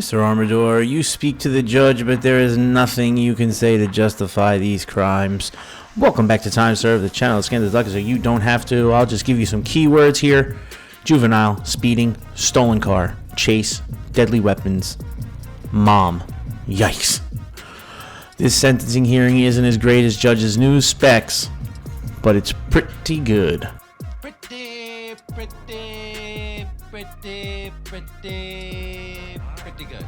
Mr. Amador, you speak to the judge, but there is nothing you can say to justify these crimes. Welcome back to Time Served, the channel that scans the docket so you don't have to. I'll just give you some keywords here. Juvenile, speeding, stolen car, chase, deadly weapons, mom. Yikes. This sentencing hearing isn't as great as judge's news specs, but it's pretty good. Pretty good.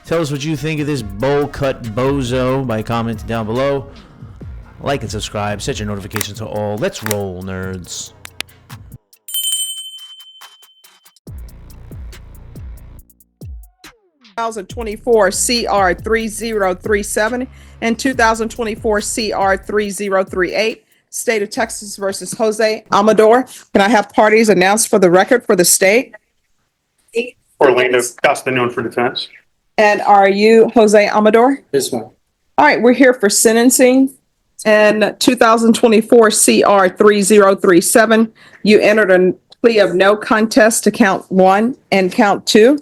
Tell us what you think of this bowl-cut bozo by commenting down below. Like and subscribe. Set your notifications to all. Let's roll, nerds. (2024) CR 3037 and 2024 CR 3038. State of Texas versus Jose Amador. Can I have parties announced for the record for the state? Orlando Costa, known for defense. And are you Jose Amador? Yes, ma'am. All right, we're here for sentencing. And 2024 CR 3037, you entered a plea of no contest to count 1 and count 2.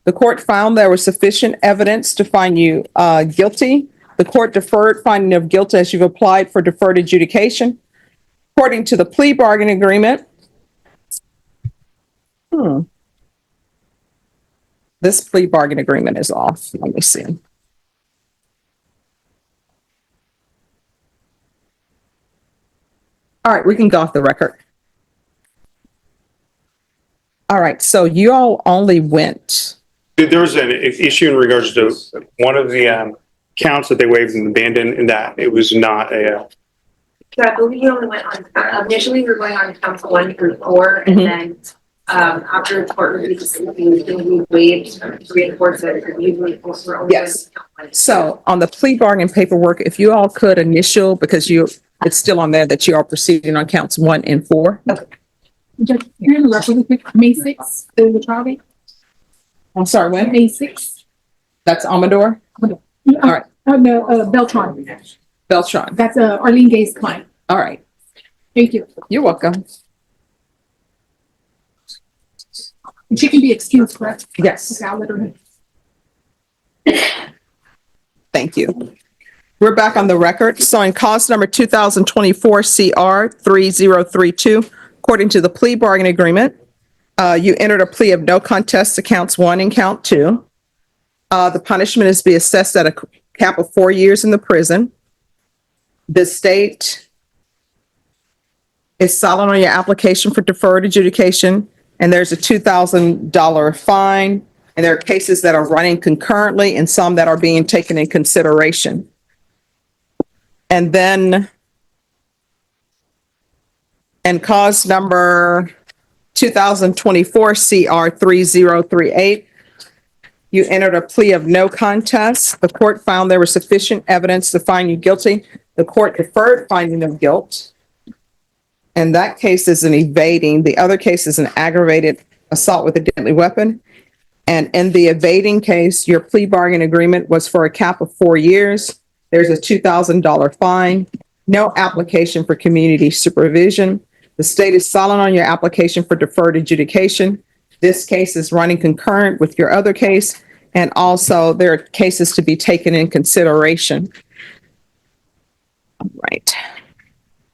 The court found there was sufficient evidence to find you guilty. The court deferred finding of guilt as you've applied for deferred adjudication. According to the plea bargain agreement, this plea bargain agreement is off. Let me see. All right, we can go off the record. All right, so you all only went. There was an issue in regards to one of the counts that they waived and abandoned, and that it was not a. So I believe you only went on, initially we were going on counts 1 through 4, and then after the court reviewed we waived 3 and 4, so usually we're only Yes. So on the plea bargain paperwork, if you all could initial, because it's still on there that you are proceeding on counts 1 and 4. Judge, you're in the record really quick. May 6th, the trial date? I'm sorry, when? May 6th. That's Amador? All right. No, Beltran. Beltran. That's Arlene Gay's client. All right. Thank you. You're welcome. And she can be excused, correct? Yes. Okay, I'll let her know. Thank you. We're back on the record. So in cause number 2024 CR 3032, according to the plea bargain agreement, you entered a plea of no contest to counts 1 and count 2. The punishment is to be assessed at a cap of 4 years in the prison. The state is silent on your application for deferred adjudication, and there's a $2,000 fine. And there are cases that are running concurrently and some that are being taken in consideration. And then, and cause number 2024 CR 3038, you entered a plea of no contest. The court found there was sufficient evidence to find you guilty. The court deferred finding of guilt. And that case is an evading. The other case is an aggravated assault with a deadly weapon. And in the evading case, your plea bargain agreement was for a cap of 4 years. There's a $2,000 fine, no application for community supervision. The state is silent on your application for deferred adjudication. This case is running concurrent with your other case. And also there are cases to be taken in consideration. All right.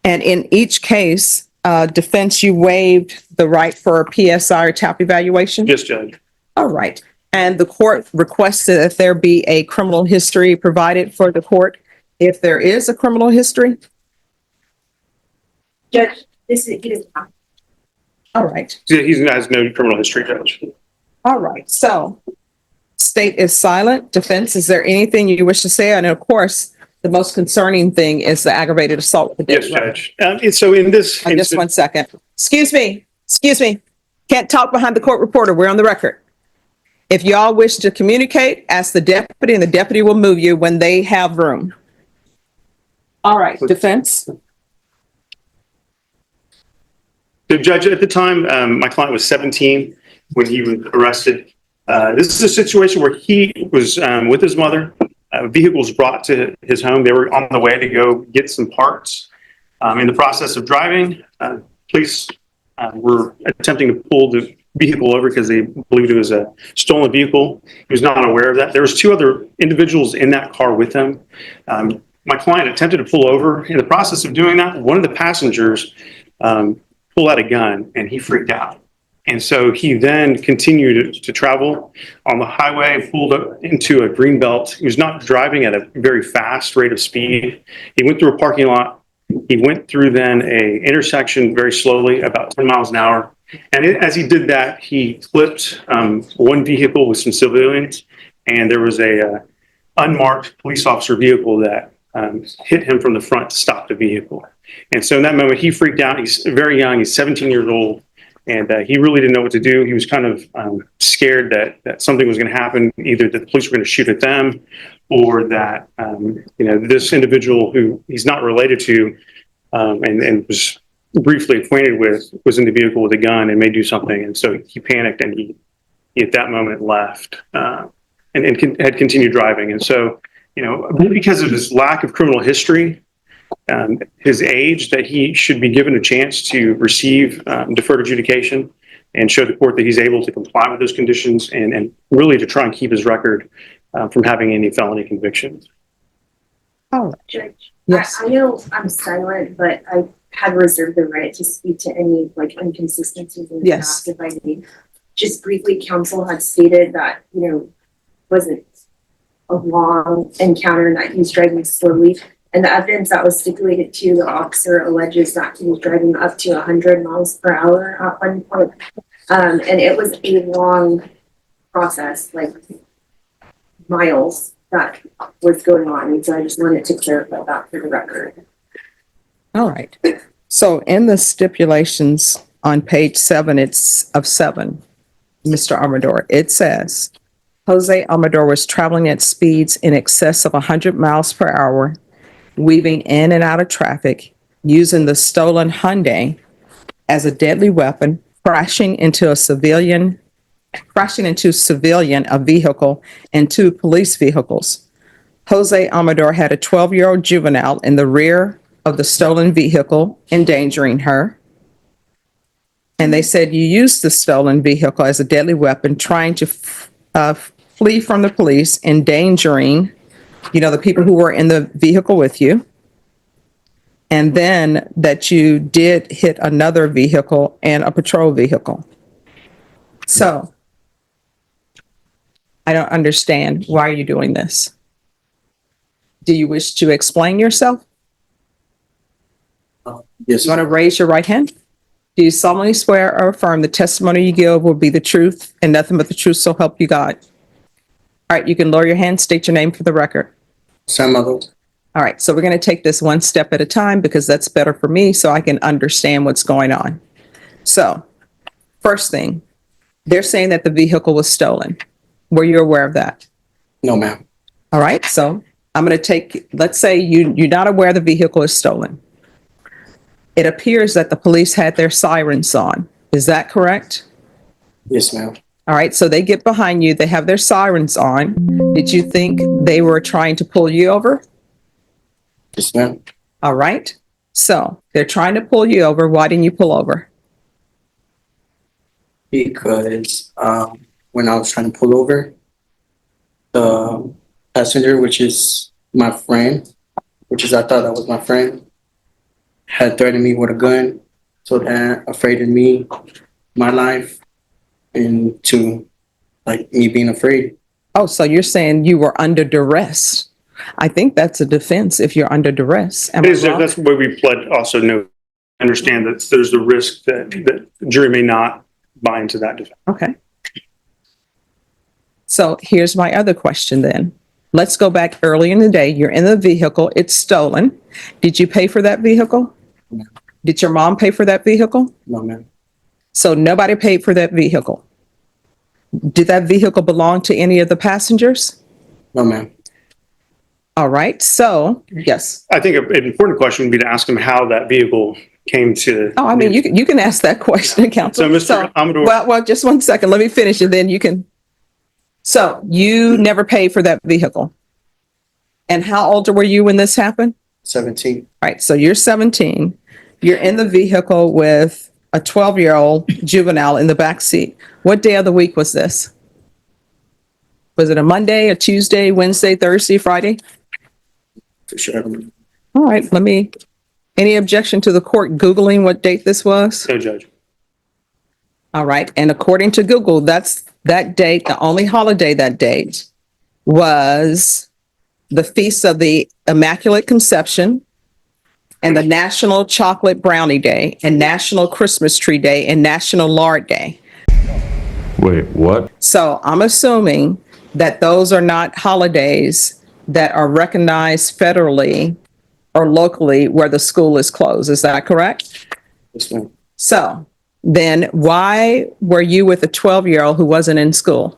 And in each case, defense, you waived the right for a PSI or TAP evaluation? Yes, Judge. All right. And the court requested that there be a criminal history provided for the court if there is a criminal history? Judge, he does not. All right. He has no criminal history, Judge. All right. So state is silent. Defense, is there anything you wish to say? And of course, the most concerning thing is the aggravated assault with a Yes, deadly weapon. Judge. So in this Just 1 second. Excuse me. Can't talk behind the court reporter. We're on the record. If y'all wish to communicate, ask the deputy, and the deputy will move you when they have room. All right, defense. The judge, at the time, my client was 17 when he was arrested. This is a situation where he was with his mother. Vehicles brought to his home. They were on the way to go get some parts. In the process of driving, police were attempting to pull the vehicle over because they believed it was a stolen vehicle. He was not aware of that. There was two other individuals in that car with him. My client attempted to pull over. In the process of doing that, one of the passengers pulled out a gun, and he freaked out. And so he then continued to travel on the highway and pulled up into a green belt. He was not driving at a very fast rate of speed. He went through a parking lot. He went through then a intersection very slowly, about 10 miles an hour. And as he did that, he clipped one vehicle with some civilians, and there was a unmarked police officer vehicle that hit him from the front to stop the vehicle. And so in that moment, he freaked out. He's very young. He's 17 years old. And he really didn't know what to do. He was kind of scared that something was going to happen, either that the police were going to shoot at them, or that this individual who he's not related to and was briefly acquainted with was in the vehicle with a gun and may do something. And so he panicked, and he at that moment left and had continued driving. And so, because of his lack of criminal history, his age, that he should be given a chance to receive deferred adjudication and show the court that he's able to comply with those conditions and really to try and keep his record from having any felony convictions. Oh, Judge, yes. I know I'm silent, but I had reserved the right to speak to any inconsistencies in the Yes. past if I may. Just briefly, counsel had stated that, wasn't a long encounter and that he's driving slowly. And the evidence that was stipulated to the officer alleges that he was driving up to 100 miles per hour at one point. And it was a long process, like miles, that was going on. And so I just wanted to clarify that for the record. All right. So in the stipulations on page 7, it's of 7, Mr. Amador, it says, Jose Amador was traveling at speeds in excess of 100 miles per hour, weaving in and out of traffic, using the stolen Hyundai as a deadly weapon, crashing into a vehicle and 2 police vehicles. Jose Amador had a 12-year-old juvenile in the rear of the stolen vehicle, endangering her. And they said you used the stolen vehicle as a deadly weapon, trying to flee from the police, endangering the people who were in the vehicle with you. And then that you did hit another vehicle and a patrol vehicle. So I don't understand. Why are you doing this? Do you wish to explain yourself? Yes. You want to raise your right hand? Do you solemnly swear or affirm the testimony you give will be the truth and nothing but the truth, so help you God? All right, you can lower your hand, state your name for the record. Salvador. All right, so we're going to take this one step at a time because that's better for me so I can understand what's going on. So, first thing, they're saying that the vehicle was stolen. Were you aware of that? No, ma'am. All right, so I'm going to take, let's say you're not aware the vehicle is stolen. It appears that the police had their sirens on. Is that correct? Yes, ma'am. All right, so they get behind you, they have their sirens on. Did you think they were trying to pull you over? Yes, ma'am. All right, so they're trying to pull you over. Why didn't you pull over? Because when I was trying to pull over, the passenger, which is my friend, I thought that was my friend, had threatened me with a gun, so that afraid of me, my life, and to me being afraid. Oh, so you're saying you were under duress. I think that's a defense if you're under duress. Am I wrong? That's why we pled also understand that there's the risk that the jury may not buy into that defense. Okay. So here's my other question then. Let's go back early in the day. You're in the vehicle. It's stolen. Did you pay for that vehicle? No. Did your mom pay for that vehicle? No, ma'am. So nobody paid for that vehicle. Did that vehicle belong to any of the passengers? No, ma'am. All right. So, yes. I think an important question would be to ask him how that vehicle came to. Oh, I mean, you can ask that question, counsel. So, Mr. Amador. Well, just one second. Let me finish and then you can. So you never paid for that vehicle. And how old were you when this happened? 17. All right. So you're 17. You're in the vehicle with a 12-year-old juvenile in the back seat. What day of the week was this? Was it a Monday, a Tuesday, Wednesday, Thursday, Friday? For sure. I don't know. All right, any objection to the court Googling what date this was? No, Judge. All right, and according to Google, that date, the only holiday that date was the Feast of the Immaculate Conception and the National Chocolate Brownie Day and National Christmas Tree Day and National Lard Day. Wait, what? So I'm assuming that those are not holidays that are recognized federally or locally where the school is closed. Is that correct? Yes, ma'am. So then why were you with a 12-year-old who wasn't in school?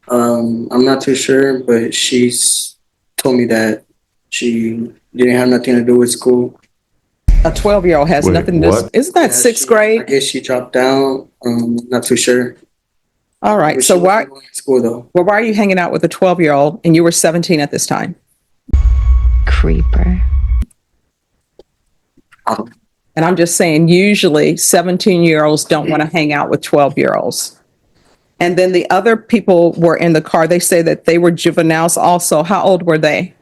I'm not too sure, but she's told me that she didn't have nothing to do with school. A 12-year-old has Wait, nothing to do. what? Isn't that Yeah, sixth I grade? guess she dropped out. Not too sure. All right. But So she why, wasn't going to school though? well, why are you hanging out with a 12-year-old and you were 17 at this time? Creeper. And I'm just saying, usually 17-year-olds don't want to hang out with 12-year-olds. And then the other people were in the car. They say that they were juveniles also. How old were they?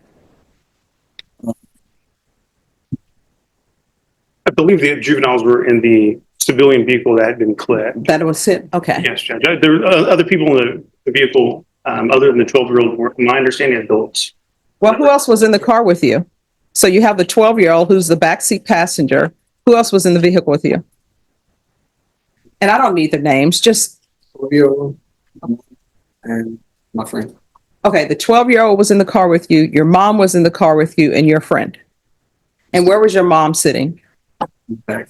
I believe the juveniles were in the civilian vehicle that had been clipped. That was it? Okay. Yes, Judge. There were other people in the vehicle, other than the 12-year-old, were, my understanding, adults. Well, who else was in the car with you? So you have the 12-year-old who's the backseat passenger. Who else was in the vehicle with you? And I don't need the names, just, 12-year-old and my friend. okay, the 12-year-old was in the car with you, your mom was in the car with you, and your friend. And where was your mom sitting? Back.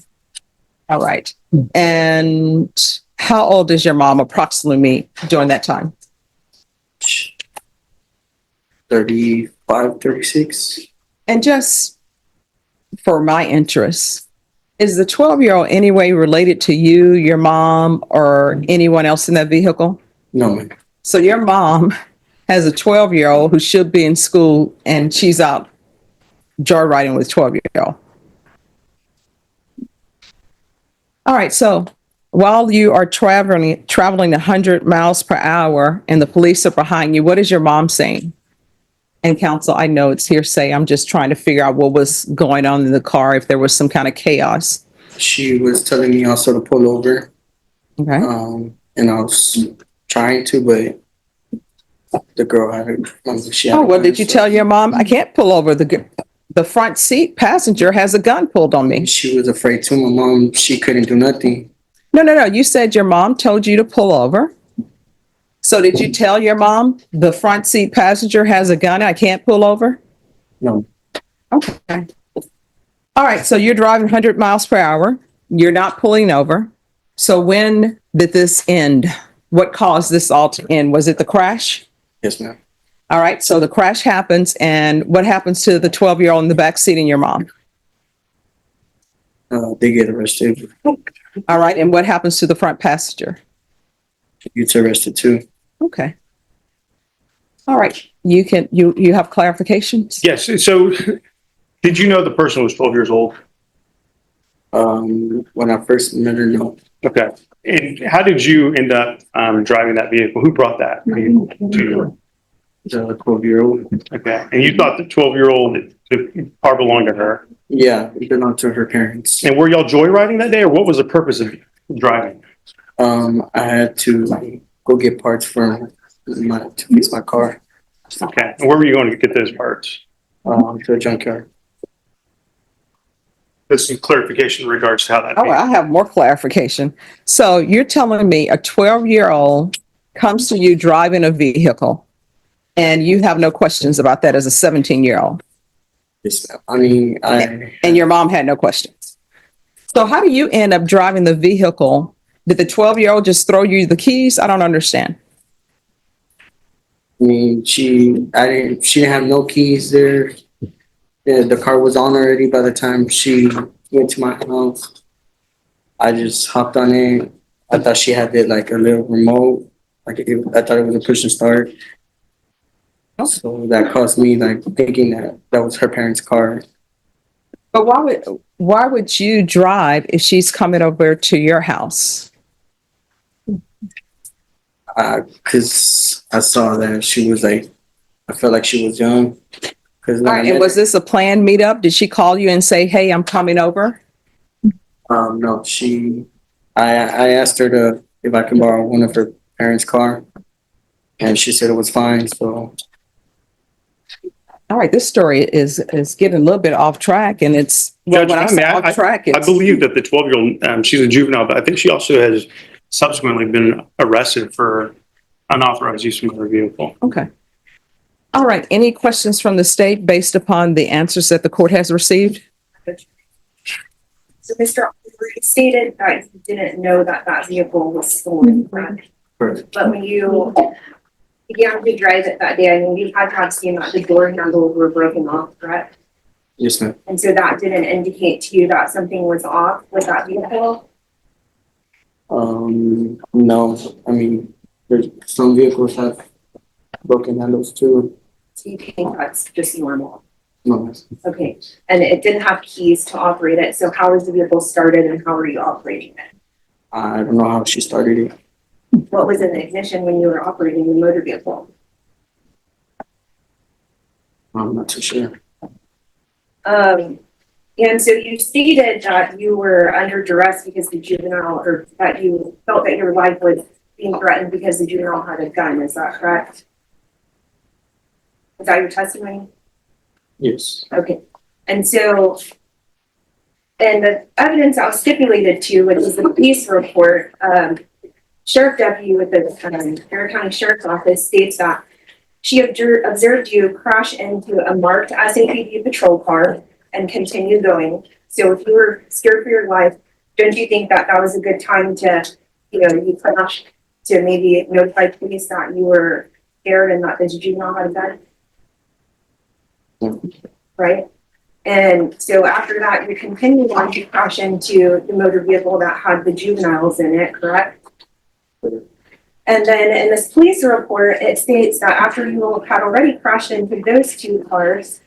All right. And how old is your mom approximately during that time? 35, 36. And just for my interest, is the 12-year-old any way related to you, your mom, or anyone else in that vehicle? No, man. So your mom has a 12-year-old who should be in school and she's out joyriding with 12-year-old. All right, so while you are traveling 100 miles per hour and the police are behind you, what is your mom saying? And counsel, I know it's hearsay. I'm just trying to figure out what was going on in the car, if there was some kind of chaos. She was telling me also to pull over. Okay. And I was trying to, but the girl had it. She had Oh, a well, gun, did you so tell your mom, I can't pull over? The front seat passenger has a gun pulled on me. She was afraid too. My mom, she couldn't do nothing. No. You said your mom told you to pull over. So did you tell your mom the front seat passenger has a gun? I can't pull over? No, Okay. All right. So you're driving 100 miles per hour. You're not pulling over. So when did this end? What caused this all to end? Was it the crash? yes, ma'am. All right. So the crash happens. And what happens to the 12-year-old in the back seat and your mom? They get arrested. All right. And what happens to the front passenger? She gets arrested too. Okay. All right. You have clarifications? Yes. So did you know the person was 12 years old? When I first met her, no. Okay. And how did you end up driving that vehicle? Who brought that vehicle to you? The 12-year-old. Okay. And you thought the 12-year-old, the car belonged to her? Yeah, it belonged to her parents. And were y'all joyriding that day, or what was the purpose of driving? I had to go get parts to fix my car. Okay. And where were you going to get those parts? To a junkyard. That's some clarification in regards to how that. Oh, I have more clarification. So you're telling me a 12-year-old comes to you driving a vehicle and you have no questions about that as a 17-year-old? Yes, ma'am. I mean, And your mom had no questions. So how do you end up driving the vehicle? Did the 12-year-old just throw you the keys? I don't understand. she didn't have no keys there. Yeah, the car was on already by the time she went to my house. I just hopped on it. I thought she had it like a little remote. I thought it was a push and start. So that caused me like thinking that was her parents' car. But why would you drive if she's coming over to your house? Cause I saw that she was like, I felt like she was young. Cause All when I right, and met was this a planned meetup? Did she call you and say, hey, I'm coming over? no, I asked her if I can borrow one of her parents' car, and she said it was fine. So All right, this story is getting a little bit off track, and it's, well, Judge, when I if I may, say off track, I it's, believe that the 12-year-old, she's a juvenile, but I think she also has subsequently been arrested for unauthorized use of motor vehicle. okay. All right, any questions from the state based upon the answers that the court has received? So Mr. Oliver, you stated that you didn't know that that vehicle was stolen, correct? correct. But when you began to drive it that day, I mean, you had to have seen that the door handles were broken off, correct? Yes, ma'am. And so that didn't indicate to you that something was off with that vehicle? No, I mean, there's some vehicles have broken handles too. So you think that's just normal? No, Okay, and it didn't have keys to operate it, so how was the vehicle started and how were you operating it? I don't know how she started it. What was in the ignition when you were operating the motor vehicle? I'm not too sure. And so you stated that you were under duress because the juvenile, or that you felt that your life was being threatened because the juvenile had a gun, is that correct? Is that your testimony? Yes. Okay, and so, and the evidence that was stipulated to, which is the police report, Sheriff Deputy with the Garrett County Sheriff's Office states that she observed you crash into a marked SAPD patrol car and continue going. So if you were scared for your life, don't you think that that was a good time to, you crash to maybe notify police that you were scared and that the juvenile had a gun? Right? And so after that, you continued on to crash into the motor vehicle that had the juveniles in it, correct? And then in this police report, it states that after you had already crashed into those two cars,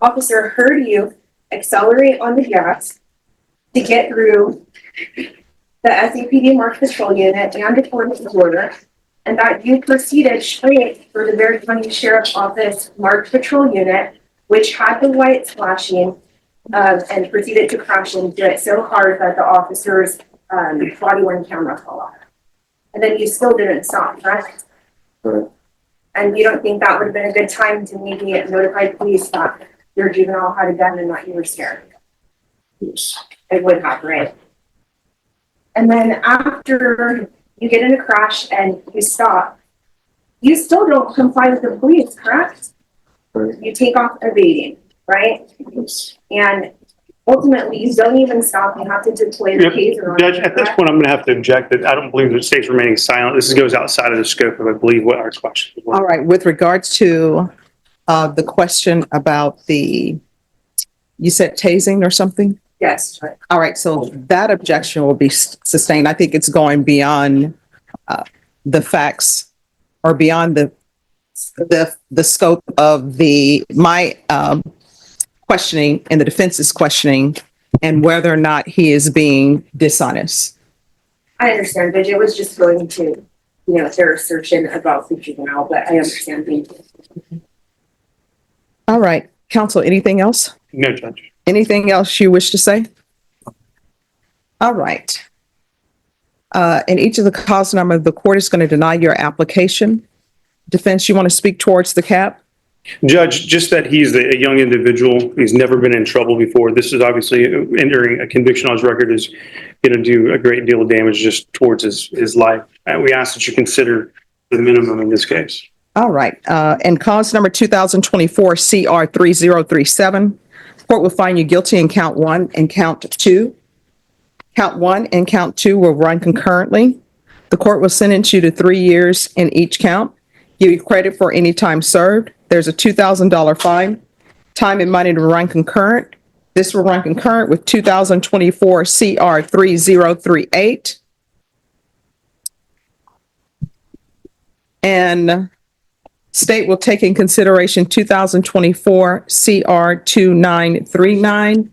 officer heard you accelerate on the gas to get through the SAPD marked patrol unit and report the border, and that you proceeded straight for the Garrett County Sheriff's Office marked patrol unit, which had the lights flashing, and proceeded to crash into it so hard that the officer's body-worn camera fell off. And then you still didn't stop, correct? Correct. And you don't think that would have been a good time to maybe notify police that your juvenile had a gun and that you were scared? Yes. It would have, right? And then after you get in a crash and you stop, you still don't comply with the police, correct? Correct. You take off evading, right? Yes. And ultimately, you don't even stop. You have to deploy the taser on Judge, you, at this correct? point, I'm going to have to object that I don't believe the state's remaining silent. This goes outside of the scope of, I believe, what our question was. All right, with regards to the question about you said tasing or something? Yes. All right, so that objection will be sustained. I think it's going beyond the facts or beyond the scope of my questioning and the defense's questioning and whether or not he is being dishonest. I understand, but it was just going to, their assertion about the juvenile, but I understand. Thank you. All right, counsel, anything else? No, Judge. Anything else you wish to say? All right. In each of the cause number, the court is going to deny your application. Defense, you want to speak towards the cap? Judge, just that he's a young individual. He's never been in trouble before. This is obviously entering a conviction on his record is going to do a great deal of damage just towards his life. And we ask that you consider the minimum in this case. All right. And cause number 2024 CR 3037, court will find you guilty in count 1 and count 2. Count 1 and count 2 will run concurrently. The court will sentence you to 3 years in each count. Give you credit for any time served. There's a $2,000 fine. Time and money to run concurrent. This will run concurrent with 2024 CR 3038. And State will take in consideration 2024 CR 2939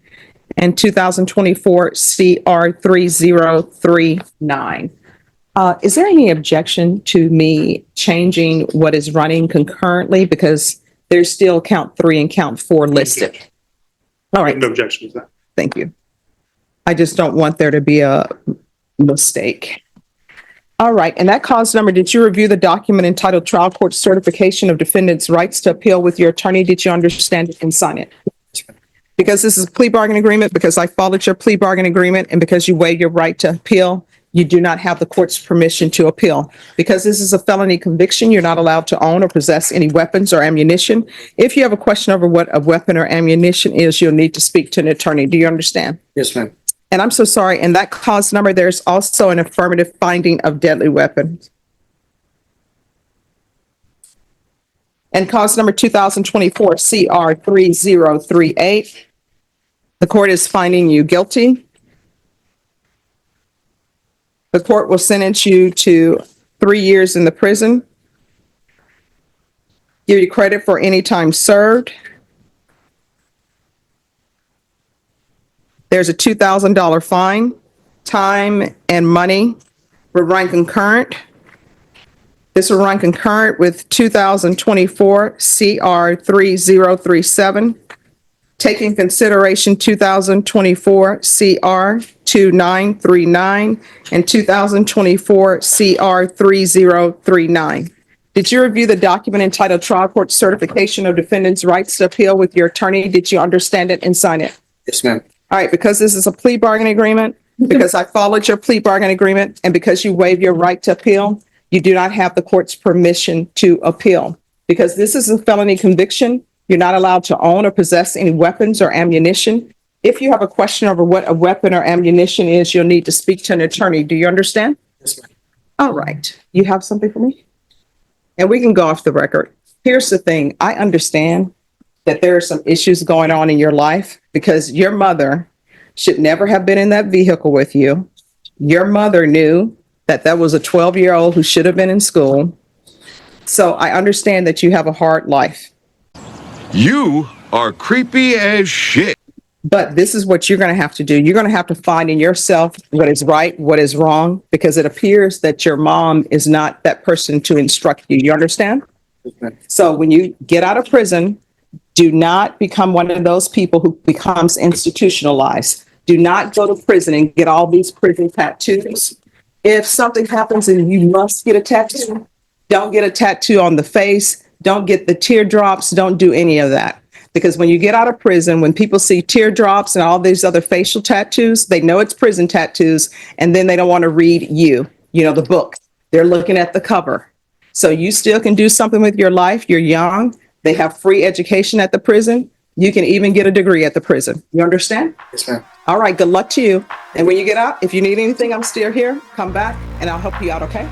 and 2024 CR 3039. Is there any objection to me changing what is running concurrently? Because there's still count 3 and count 4 listed. All right, No objection to that. thank you. I just don't want there to be a mistake. All right, and that cause number, did you review the document entitled Trial Court Certification of Defendant's Rights to Appeal with your attorney? Did you understand it and sign it? Because this is a plea bargain agreement, because I followed your plea bargain agreement, and because you waive your right to appeal, you do not have the court's permission to appeal. Because this is a felony conviction, you're not allowed to own or possess any weapons or ammunition. If you have a question over what a weapon or ammunition is, you'll need to speak to an attorney. Do you understand? Yes, ma'am. And I'm so sorry, in that cause number, there's also an affirmative finding of deadly weapon. And cause number 2024 CR 3038, the court is finding you guilty. The court will sentence you to 3 years in the prison, give you credit for any time served. There's a $2,000 fine. Time and money will run concurrent. This will run concurrent with 2024 CR 3037, taking consideration 2024 CR 2939 and 2024 CR 3039. Did you review the document entitled Trial Court Certification of Defendant's Rights to Appeal with your attorney? Did you understand it and sign it? Yes, ma'am. All right, because this is a plea bargain agreement, because I followed your plea bargain agreement, and because you waive your right to appeal, you do not have the court's permission to appeal. Because this is a felony conviction, you're not allowed to own or possess any weapons or ammunition. If you have a question over what a weapon or ammunition is, you'll need to speak to an attorney. Do you understand? Yes, ma'am. All right. You have something for me? And we can go off the record. Here's the thing. I understand that there are some issues going on in your life because your mother should never have been in that vehicle with you. Your mother knew that that was a 12-year-old who should have been in school. So I understand that you have a hard life. You are creepy as shit. But this is what you're going to have to do. You're going to have to find in yourself what is right, what is wrong, because it appears that your mom is not that person to instruct you. You understand? Yes, ma'am. So when you get out of prison, do not become one of those people who becomes institutionalized. Do not go to prison and get all these prison tattoos. If something happens and you must get a tattoo, don't get a tattoo on the face. Don't get the teardrops. Don't do any of that. Because when you get out of prison, when people see teardrops and all these other facial tattoos, they know it's prison tattoos, and then they don't want to read the book. They're looking at the cover. So you still can do something with your life. You're young. They have free education at the prison. You can even get a degree at the prison. You understand? Yes, ma'am. All right. Good luck to you. And when you get out, if you need anything, I'm still here. Come back and I'll help you out. Okay?